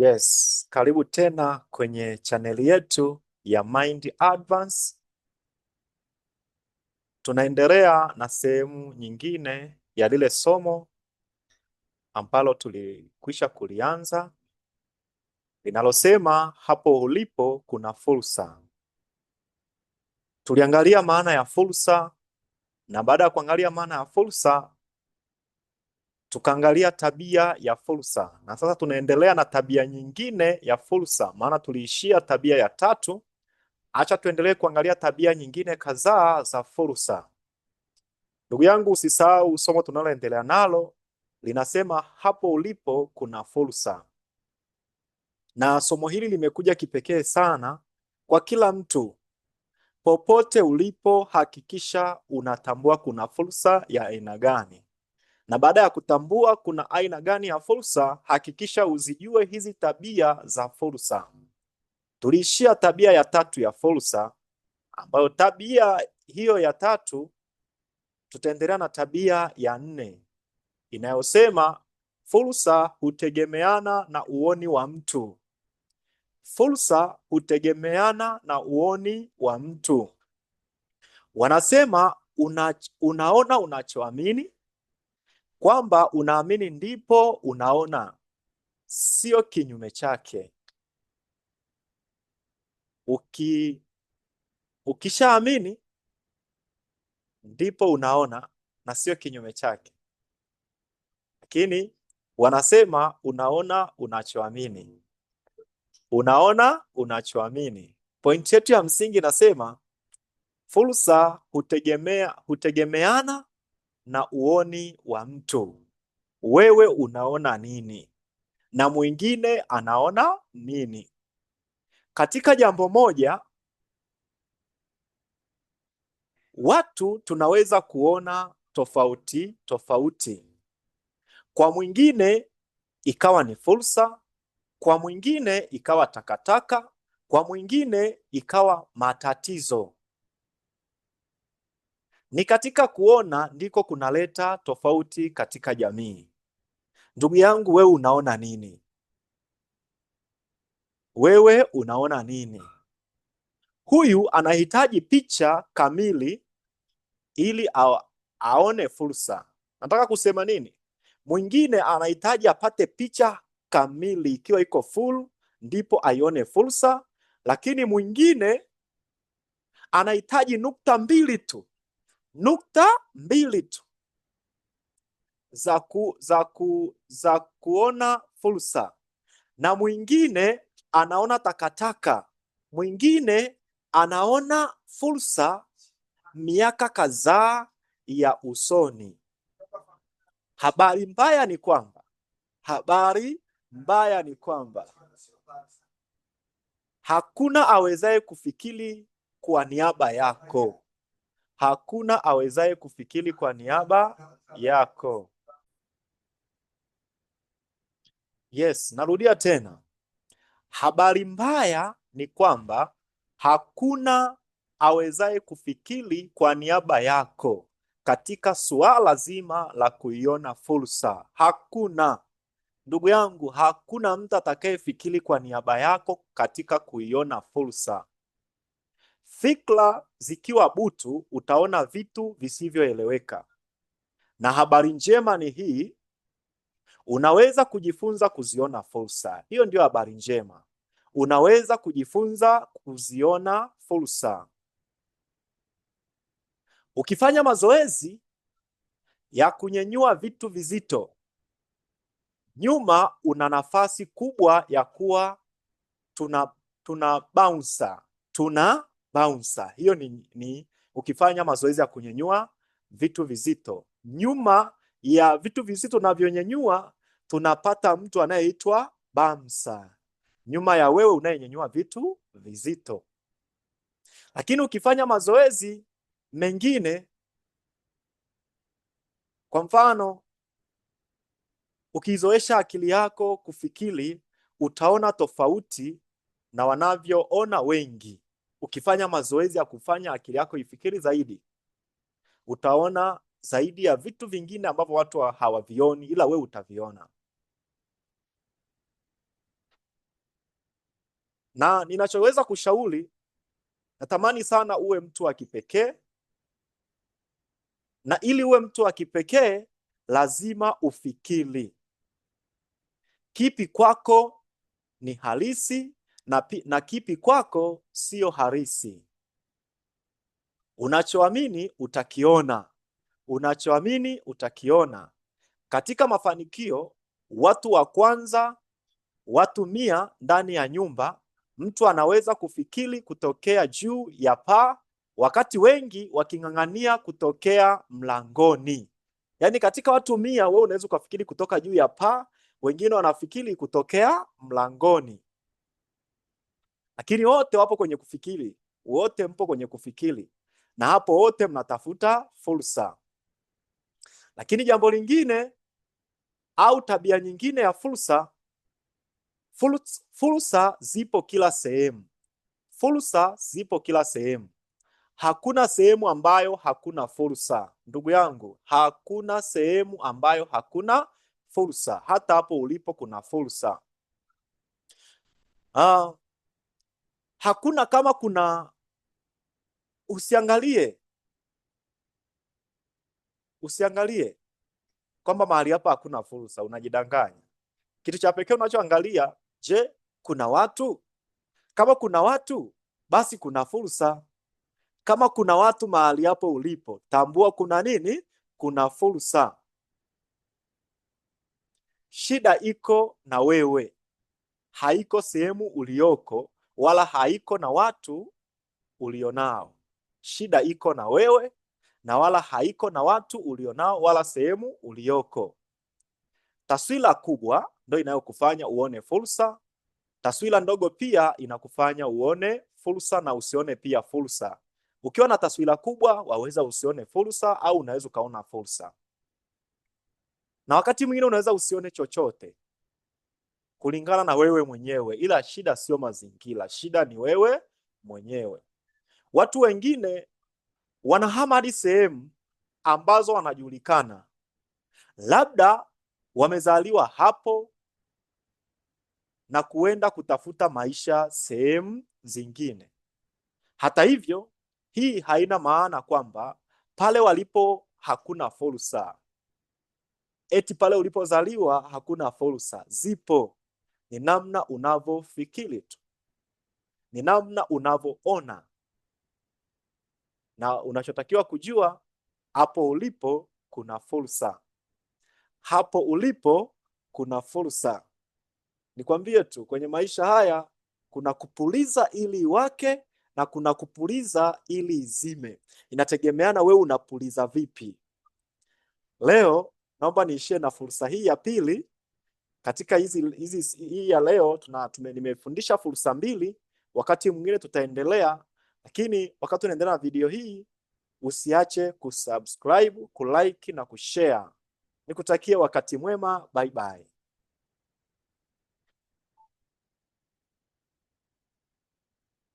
Yes, karibu tena kwenye chaneli yetu ya Mind Advance. Tunaendelea na sehemu nyingine ya lile somo ambalo tulikwisha kulianza, linalosema hapo ulipo kuna fursa. Tuliangalia maana ya fursa, na baada ya kuangalia maana ya fursa tukaangalia tabia ya fursa, na sasa tunaendelea na tabia nyingine ya fursa, maana tuliishia tabia ya tatu. Acha tuendelee kuangalia tabia nyingine kadhaa za fursa. Ndugu yangu, usisahau somo tunaloendelea nalo linasema hapo ulipo kuna fursa, na somo hili limekuja kipekee sana kwa kila mtu. Popote ulipo, hakikisha unatambua kuna fursa ya aina gani, na baada ya kutambua kuna aina gani ya fursa, hakikisha uzijue hizi tabia za fursa. Tuliishia tabia ya tatu ya fursa, ambayo tabia hiyo ya tatu tutaendelea na tabia ya nne inayosema fursa hutegemeana na uoni wa mtu. Fursa hutegemeana na uoni wa mtu. Wanasema unaona unachoamini, kwamba unaamini ndipo unaona, sio kinyume chake. Ukishaamini ndipo unaona na sio kinyume chake. Lakini wanasema unaona unachoamini. Unaona unachoamini. Pointi yetu ya msingi nasema fursa hutegemeana na uoni wa mtu. Wewe unaona nini na mwingine anaona nini? Katika jambo moja, watu tunaweza kuona tofauti tofauti. Kwa mwingine ikawa ni fursa, kwa mwingine ikawa takataka, kwa mwingine ikawa matatizo. Ni katika kuona ndiko kunaleta tofauti katika jamii. Ndugu yangu, wewe unaona nini? Wewe unaona nini? Huyu anahitaji picha kamili ili aone fursa. Nataka kusema nini? Mwingine anahitaji apate picha kamili, ikiwa iko full ndipo aione fursa, lakini mwingine anahitaji nukta mbili tu za kuona fursa, na mwingine anaona takataka, mwingine anaona fursa miaka kadhaa ya usoni. Habari mbaya ni kwamba hakuna awezaye kufikiri kwa niaba yako. Hakuna awezaye kufikiri kwa niaba yako. Yes, narudia tena. Habari mbaya ni kwamba hakuna awezaye kufikiri kwa niaba yako katika suala zima la kuiona fursa. Hakuna. Ndugu yangu, hakuna mtu atakayefikiri kwa niaba yako katika kuiona fursa. Fikra zikiwa butu, utaona vitu visivyoeleweka. Na habari njema ni hii, unaweza kujifunza kuziona fursa. Hiyo ndio habari njema. Unaweza kujifunza kuziona fursa. Ukifanya mazoezi ya kunyenyua vitu vizito, nyuma una nafasi kubwa ya kuwa tuna bouncer. Hiyo ni ukifanya mazoezi ya kunyenyua vitu vizito, nyuma ya vitu vizito unavyonyenyua tunapata mtu anayeitwa bouncer, nyuma ya wewe unayenyenyua vitu vizito. Lakini ukifanya mazoezi mengine, kwa mfano ukizoesha akili yako kufikiri, utaona tofauti na wanavyoona wengi. Ukifanya mazoezi ya kufanya akili yako ifikiri zaidi, utaona zaidi ya vitu vingine ambavyo watu hawavioni, ila wewe utaviona. Na ninachoweza kushauri, natamani sana uwe mtu wa kipekee, na ili uwe mtu wa kipekee lazima ufikiri kipi kwako ni halisi na kipi kwako sio halisi. Unachoamini utakiona, unachoamini utakiona. Katika mafanikio, watu wa kwanza, watu 100 ndani ya nyumba, mtu anaweza kufikiri kutokea juu ya paa, wakati wengi waking'ang'ania kutokea mlangoni. Yaani katika watu 100 wewe unaweza kufikiri kutoka juu ya paa, wengine wanafikiri kutokea mlangoni. Lakini wote wapo kwenye kufikiri, wote mpo kwenye kufikiri, na hapo wote mnatafuta fursa. Lakini jambo lingine au tabia nyingine ya fursa, fursa zipo kila sehemu. Fursa zipo kila sehemu. Hakuna sehemu ambayo hakuna fursa. Ndugu yangu, hakuna sehemu ambayo hakuna fursa. Hata hapo ulipo kuna fursa. Hakuna kama kuna, usiangalie kwamba mahali hapa hakuna fursa, unajidanganya. Kitu cha pekee unachoangalia, je, kuna watu? Kama kuna watu, basi kuna fursa. Kama kuna watu mahali hapo ulipo, tambua kuna nini? Kuna fursa. Shida iko na wewe, haiko sehemu ulioko, wala haiko na watu ulionao. Shida iko na wewe na wala haiko na watu ulionao wala sehemu ulioko. Taswira kubwa ndio inayokufanya uone fursa. Taswira ndogo pia inakufanya uone fursa na usione pia fursa. Ukiwa na taswira kubwa waweza usione fursa au unaweza ukaona fursa. Na wakati mwingine unaweza usione chochote kulingana na wewe mwenyewe, ila shida sio mazingira, shida ni wewe mwenyewe. Watu wengine wanahama hadi sehemu ambazo wanajulikana, labda wamezaliwa hapo na kuenda kutafuta maisha sehemu zingine. Hata hivyo, hii haina maana kwamba pale walipo hakuna fursa. Eti pale ulipozaliwa hakuna fursa. Zipo. Ni namna unavyofikiri tu, ni namna unavyoona. Na unachotakiwa kujua, hapo ulipo kuna fursa. Hapo ulipo kuna fursa. Nikwambie tu, kwenye maisha haya kuna kupuliza ili iwake na kuna kupuliza ili izime. Inategemeana wewe unapuliza vipi. Leo naomba niishie na fursa hii ya pili. Katika hii ya leo nimefundisha fursa 2. Wakati mwingine tutaendelea, lakini wakati unaendelea na video hii usiache kusubscribe, kulike na kushare. Nikutakie wakati mwema. Bye bye.